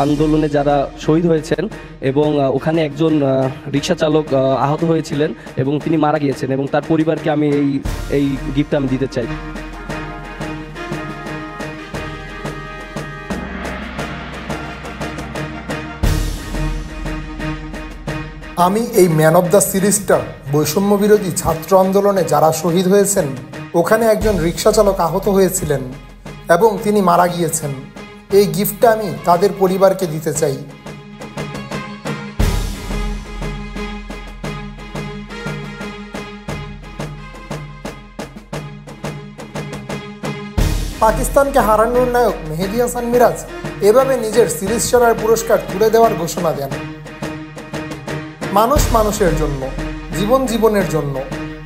আন্দোলনে যারা শহীদ হয়েছেন এবং ওখানে একজন রিক্সা চালক আহত হয়েছিলেন এবং তিনি মারা গিয়েছেন এবং তার পরিবারকে আমি এই গিফটটা আমি দিতে চাই। আমি এই ম্যান অব দ্য সিরিজটা বৈষম্য বিরোধী ছাত্র আন্দোলনে যারা শহীদ হয়েছেন ওখানে একজন রিক্সা চালক আহত হয়েছিলেন এবং তিনি মারা গিয়েছেন, এই গিফটটা আমি তাদের পরিবারকে দিতে চাই। পাকিস্তানকে হারানোর নায়ক মেহেদী হাসান মিরাজ এভাবে নিজের সিরিজ সেরার পুরস্কার তুলে দেওয়ার ঘোষণা দেন। মানুষ মানুষের জন্য, জীবন জীবনের জন্য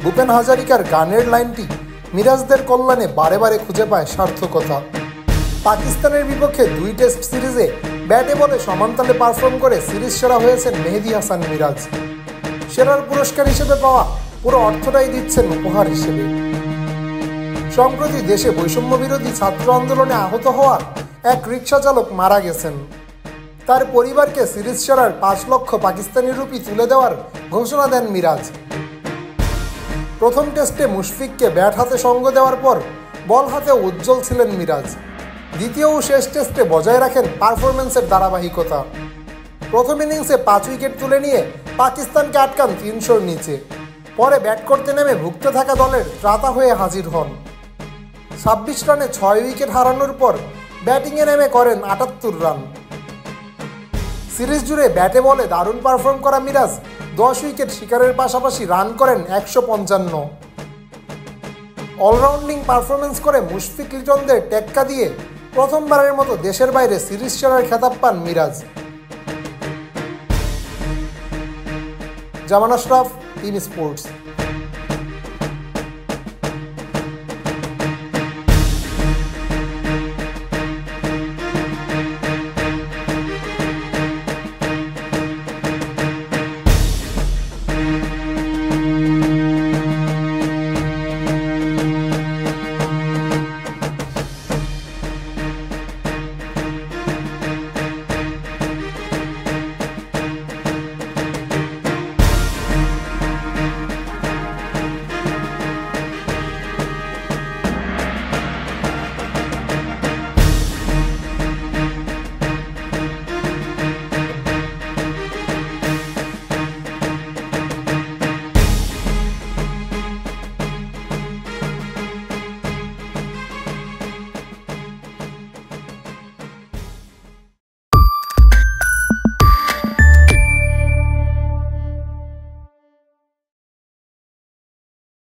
ভূপেন হাজারিকার গানের লাইনটি মিরাজদের কল্যাণে বারে বারে খুঁজে পায় সার্থকতা। পাকিস্তানের বিপক্ষে 2 টেস্ট সিরিজে ব্যাটে বলে সমানতালে পারফর্ম করে সিরিজ সেরা হয়েছেন মেহেদী হাসান মিরাজ। সেরার পুরস্কার হিসেবে পাওয়া পুরো অর্থটাই দিচ্ছেন উপহার হিসেবে। সম্প্রতি দেশে বৈষম্য বিরোধী ছাত্র আন্দোলনে আহত হওয়া এক রিক্সা চালক মারা গেছেন। তার পরিবারকে সিরিজ সেরার 5 লক্ষ পাকিস্তানি রুপি তুলে দেওয়ার ঘোষণা দেন মিরাজ। প্রথম টেস্টে মুশফিককে ব্যাট হাতে সঙ্গ দেওয়ার পর বল হাতে উজ্জ্বল ছিলেন মিরাজ। দ্বিতীয় ও শেষ টেস্টে বজায় রাখেন পারফরম্যান্সের ধারাবাহিকতা। প্রথম ইনিংসে 5 উইকেট তুলে নিয়ে পাকিস্তানকে আটকান 300-র নিচে। পরে ব্যাট করতে নেমে ভুগতে থাকা দলের ত্রাতা হয়ে হাজির হন। 26 রানে 6 উইকেট হারানোর পর ব্যাটিংয়ে নেমে করেন 78 রান। সিরিজ জুড়ে ব্যাটে বলে দারুণ পারফর্ম করা মিরাজ 10 উইকেট শিকারের পাশাপাশি রান করেন 155। অলরাউন্ডিং পারফরমেন্স করে মুশফিক লিটনদের টেক্কা দিয়ে প্রথমবারের মতো দেশের বাইরে সিরিজ সেরার খেতাব পান মিরাজ। জামান আশরাফ, টিম স্পোর্টস।